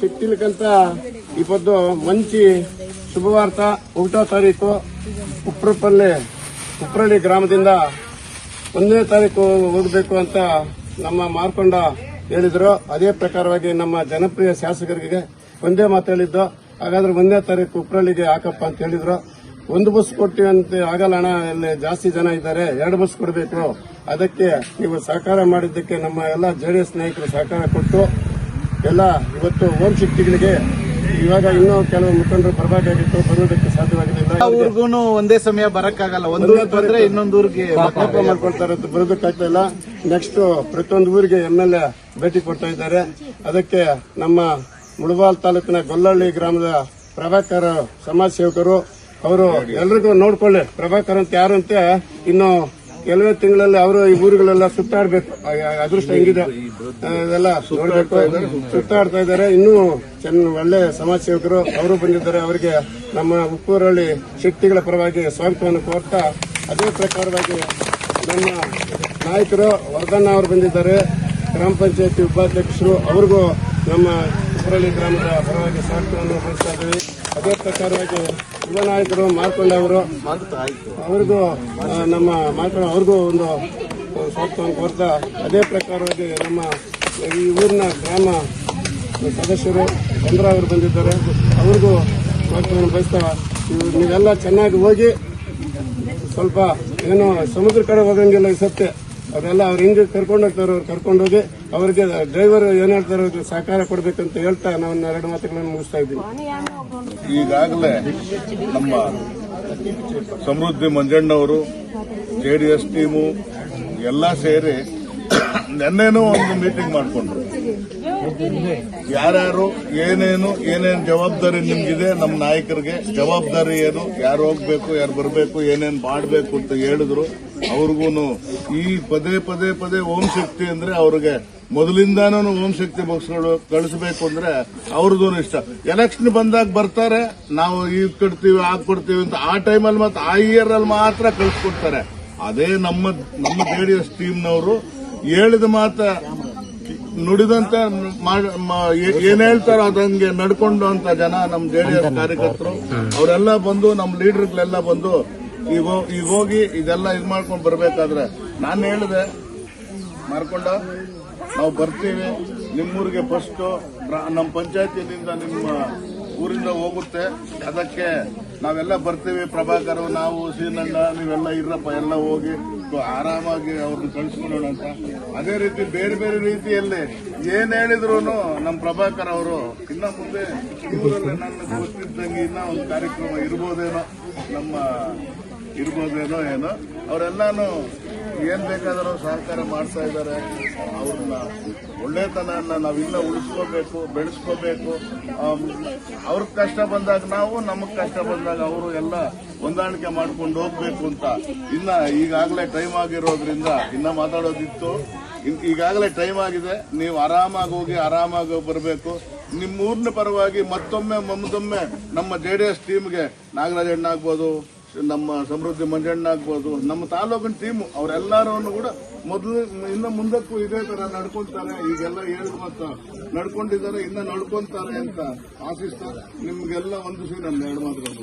శక్తిలకంత ఈ పొద్దు మంచి ಶುಭವಾರ್ತ 1ನೇ ತಾರೀಕು ಉಪ್ರಳ್ಳಿ ಗ್ರಾಮದಿಂದ 1ನೇ ತಾರೀಕು ಹೋಗಬೇಕು ಅಂತ ನಮ್ಮ ಮಾರ್ಕೊಂಡ ಹೇಳಿದ್ರು. ಅದೇ ಪ್ರಕಾರವಾಗಿ ನಮ್ಮ ಜನಪ್ರಿಯ ಶಾಸಕರಿಗೆ ಒಂದೇ ಮಾತು ಹೇಳಿದ್ದು, ಹಾಗಾದ್ರೆ 1ನೇ ತಾರೀಕು ಉಪ್ರಳ್ಳಿಗೆ ಹಾಕಪ್ಪ ಅಂತ ಹೇಳಿದ್ರು. 1 ಬಸ್ ಕೊಟ್ಟಿವಿ ಅಂತ ಆಗಲ್ಲ ಅಣ್ಣ, ಇಲ್ಲಿ ಜಾಸ್ತಿ ಜನ ಇದ್ದಾರೆ, 2 ಬಸ್ ಕೊಡಬೇಕು. ಅದಕ್ಕೆ ನೀವು ಸಹಕಾರ ಮಾಡಿದ್ದಕ್ಕೆ ನಮ್ಮ ಎಲ್ಲ ಜೆಡಿಎಸ್ ನಾಯಕರು ಸಹಕಾರ ಕೊಟ್ಟು ಎಲ್ಲ ಇವತ್ತು ಓಂ ಶಕ್ತಿಗಳಿಗೆ ಇವಾಗ ಇನ್ನೂ ಕೆಲವು ಮುಖಂಡರು ಬರಬೇಕಾಗಿತ್ತು, ಬರುವುದಕ್ಕೆ ಸಾಧ್ಯವಾಗಿಲ್ಲ. ಊರಿಗೂ ಒಂದೇ ಸಮಯ ಬರಕ್ಕಾಗಲ್ಲ, ಒಂದು ಬಂದ್ರೆ ಇನ್ನೊಂದು ಊರಿಗೆ ಮಾಡ್ಕೊಳ್ತಾರೆ, ಬರೋದಕ್ಕಾಗ್ತಾ ಇಲ್ಲ. ನೆಕ್ಸ್ಟ್ ಪ್ರತಿಯೊಂದು ಊರಿಗೆ MLA ಭೇಟಿ ಕೊಡ್ತಾ ಇದ್ದಾರೆ. ಅದಕ್ಕೆ ನಮ್ಮ ಮುಳಬಾಲ್ ತಾಲೂಕಿನ ಗೊಲ್ಲಹಳ್ಳಿ ಗ್ರಾಮದ ಪ್ರಭಾಕರ್ ಸಮಾಜ ಸೇವಕರು ಅವರು ಎಲ್ರಿಗೂ ನೋಡ್ಕೊಳ್ಳಿ. ಪ್ರಭಾಕರ್ ಅಂತ ಯಾರು ಅಂತ ಇನ್ನು ಕೆಲವೇ ತಿಂಗಳಲ್ಲಿ ಅವರು ಈ ಊರುಗಳೆಲ್ಲ ಸುತ್ತಾಡಬೇಕು. ಅದೃಷ್ಟ ಹೆಂಗಿದೆ ಇದೆಲ್ಲ ನೋಡಬೇಕು, ಸುತ್ತಾಡ್ತಾ ಇದ್ದಾರೆ. ಇನ್ನೂ ಒಳ್ಳೆ ಸಮಾಜ ಸೇವಕರು ಅವರು ಬಂದಿದ್ದಾರೆ. ಅವರಿಗೆ ನಮ್ಮ ಉಪ್ಪೂರಳ್ಳಿ ಶಕ್ತಿಗಳ ಪರವಾಗಿ ಸ್ವಾಗತವನ್ನು ಕೋರ್ತಾ, ಅದೇ ಪ್ರಕಾರವಾಗಿ ನಮ್ಮ ನಾಯಕರು ವರ್ಧಣ್ಣ ಅವರು ಬಂದಿದ್ದಾರೆ, ಗ್ರಾಮ ಪಂಚಾಯತಿ ಉಪಾಧ್ಯಕ್ಷರು, ಅವ್ರಿಗೂ ನಮ್ಮ ಉಪ್ಪೂರಳ್ಳಿ ಗ್ರಾಮದ ಪರವಾಗಿ ಸ್ವಾಗತವನ್ನು ಕೋರ್ತಾ ಇದ್ದೀವಿ. ಅದೇ ಪ್ರಕಾರವಾಗಿ ಯುವ ನಾಯಕರು ಮಾರ್ಕೊಂಡ ಅವರು, ಅವ್ರಿಗೂ ನಮ್ಮ ಮಾರ್ಕೊಂಡ ಅವ್ರಿಗೂ ಒಂದು ಸ್ವಾಗತವನ್ನು ಕೋರ್ತಾ, ಅದೇ ಪ್ರಕಾರವಾಗಿ ನಮ್ಮ ಈ ಊರಿನ ಗ್ರಾಮ ಸದಸ್ಯರು ಚಂದ್ರ ಅವರು ಬಂದಿದ್ದಾರೆ, ಅವ್ರಿಗೂ ಸ್ವಾಗತವನ್ನು ಬಯಸ್ತಾ, ನೀವೆಲ್ಲ ಚೆನ್ನಾಗಿ ಹೋಗಿ, ಸ್ವಲ್ಪ ಏನು ಸಮುದ್ರ ಕಡೆ ಹೋಗಂಗಿಲ್ಲ ಈ ಸತ್ಯ, ಅವರೆಲ್ಲ ಅವ್ರು ಹಿಂಗೆ ಕರ್ಕೊಂಡು ಹೋಗ್ತಾರೆ, ಅವ್ರು ಕರ್ಕೊಂಡೋಗಿ ಅವರಿಗೆ ಡ್ರೈವರ್ ಏನ್ ಹೇಳ್ತಾರೆ ಸಹಕಾರ ಕೊಡಬೇಕಂತ ಹೇಳ್ತಾ ನಾವು 2 ಮಾತುಗಳನ್ನು ಮುಗಿಸ್ತಾ ಇದ್ದೀವಿ. ಈಗಾಗಲೇ ನಮ್ಮ ಸಮೃದ್ಧಿ ಮಂಜಣ್ಣವರು, ಜೆಡಿಎಸ್ ಟೀಮು ಎಲ್ಲ ಸೇರಿ ನೆನ್ನೆನೂ ಒಂದು ಮೀಟಿಂಗ್ ಮಾಡಿಕೊಂಡ್ರು. ಯಾರ್ಯಾರು ಏನೇನು ಜವಾಬ್ದಾರಿ ನಿಮ್ಗಿದೆ, ನಮ್ಮ ನಾಯಕರಿಗೆ ಜವಾಬ್ದಾರಿ ಏನು, ಯಾರು ಹೋಗ್ಬೇಕು, ಯಾರು ಬರಬೇಕು, ಏನೇನು ಮಾಡಬೇಕು ಅಂತ ಹೇಳಿದ್ರು. ಅವ್ರಿಗೂ ಈ ಪದೇ ಓಂ ಶಕ್ತಿ ಅಂದ್ರೆ ಅವ್ರಿಗೆ ಮೊದಲಿಂದಾನು ಓಂ ಶಕ್ತಿ ಬಸ್ಗಳು ಕಳಿಸಬೇಕು ಅಂದ್ರೆ ಅವ್ರದ್ದು ಇಷ್ಟ. ಎಲೆಕ್ಷನ್ ಬಂದಾಗ ಬರ್ತಾರೆ, ನಾವು ಈಗ ಕೊಡ್ತೀವಿ ಆಗ ಕೊಡ್ತೀವಿ ಅಂತ ಆ ಟೈಮಲ್ಲಿ ಮಾತ್ರ ಆ ಇಯರ್ ಅಲ್ಲಿ ಮಾತ್ರ ಕಳಿಸ್ಕೊಡ್ತಾರೆ. ಅದೇ ನಮ್ಮ ಜೆಡಿಎಸ್ ಟೀಮ್ನವರು ಹೇಳಿದ ಮಾತ ನುಡಿದಂತೆ ಏನ್ ಹೇಳ್ತಾರೋ ಅದಂಗೆ ನಡ್ಕೊಂಡು ಅಂತ ಜನ ನಮ್ಮ ಜೆಡಿಎಸ್ ಕಾರ್ಯಕರ್ತರು ಅವರೆಲ್ಲ ಬಂದು, ನಮ್ಮ ಲೀಡರ್ಗಳೆಲ್ಲ ಬಂದು ಈಗ ಹೋಗಿ ಇದೆಲ್ಲ ಇದು ಮಾಡ್ಕೊಂಡು ಬರ್ಬೇಕಾದ್ರೆ ನಾನು ಹೇಳಿದೆ, ಮಾರ್ಕೊಂಡ ನಾವು ಬರ್ತೀವಿ ನಿಮ್ಮೂರಿಗೆ, ಫಸ್ಟ್ ನಮ್ಮ ಪಂಚಾಯತಿನಿಂದ ನಿಮ್ಮ ಊರಿಂದ ಹೋಗುತ್ತೆ, ಅದಕ್ಕೆ ನಾವೆಲ್ಲ ಬರ್ತೀವಿ, ಪ್ರಭಾಕರ್ ನಾವು ಸೀನಣ್ಣ ನೀವೆಲ್ಲ ಇರಪ್ಪ, ಎಲ್ಲ ಹೋಗಿ ಆರಾಮಾಗಿ ಅವ್ರನ್ನ ಕಳಿಸ್ಕೊಳ್ಳೋಣ ಅಂತ. ಅದೇ ರೀತಿ ಬೇರೆ ಬೇರೆ ರೀತಿಯಲ್ಲಿ ಏನ್ ಹೇಳಿದ್ರು ನಮ್ಮ ಪ್ರಭಾಕರ್ ಅವರು ಇನ್ನ ಮುಂದೆ ಊರಲ್ಲಿ ನನ್ನ ಗೊತ್ತಿದ್ದಂಗೆ ಇನ್ನ ಒಂದು ಕಾರ್ಯಕ್ರಮ ಇರ್ಬೋದೇನೋ ಏನೋ ಅವರೆಲ್ಲಾನು ಏನ್ ಬೇಕಾದರೂ ಸಹಕಾರ ಮಾಡ್ತಾ ಇದ್ದಾರೆ. ಅವ್ರನ್ನ ಒಳ್ಳೆತನನ್ನ ನಾವಿನ್ನ ಉಳಿಸ್ಕೋಬೇಕು, ಬೆಳೆಸ್ಕೋಬೇಕು. ಅವ್ರಿಗೆ ಕಷ್ಟ ಬಂದಾಗ ನಾವು, ನಮಗ್ ಕಷ್ಟ ಬಂದಾಗ ಅವರು ಎಲ್ಲ ಹೊಂದಾಣಿಕೆ ಮಾಡ್ಕೊಂಡು ಹೋಗ್ಬೇಕು ಅಂತ. ಇನ್ನ ಈಗಾಗಲೇ ಟೈಮ್ ಆಗಿರೋದ್ರಿಂದ ಇನ್ನ ಮಾತಾಡೋದಿತ್ತು, ಈಗಾಗಲೇ ಟೈಮ್ ಆಗಿದೆ. ನೀವು ಆರಾಮಾಗಿ ಹೋಗಿ ಆರಾಮಾಗಿ ಬರಬೇಕು. ನಿಮ್ಮೂರಿನ ಪರವಾಗಿ ಮತ್ತೊಮ್ಮೆ ನಮ್ಮ ಜೆಡಿಎಸ್ ಟೀಮ್ಗೆ ನಾಗರಾಜಣ್ಣ ಆಗ್ಬೋದು, ನಮ್ಮ ಸಮೃದ್ಧಿ ಮಂಜಣ್ಣ ಆಗ್ಬೋದು, ನಮ್ಮ ತಾಲೂಕಿನ ಟೀಮು ಅವರೆಲ್ಲರೂ ಕೂಡ ಇನ್ನು ಮುಂದಕ್ಕೂ ಇದೇ ತರ ನಡ್ಕೊಂತಾರೆ. ಈಗೆಲ್ಲ ಹೇಳಿದ ಮತ್ತು ನಡ್ಕೊಂಡಿದ್ದಾರೆ, ಇನ್ನ ನಡ್ಕೊಂತಾರೆ ಅಂತ ಆಶಿಸ್ತಾ ನಿಮ್ಗೆಲ್ಲ ಒಂದು ನನ್ನ 2 ಮಾತುಗಳು.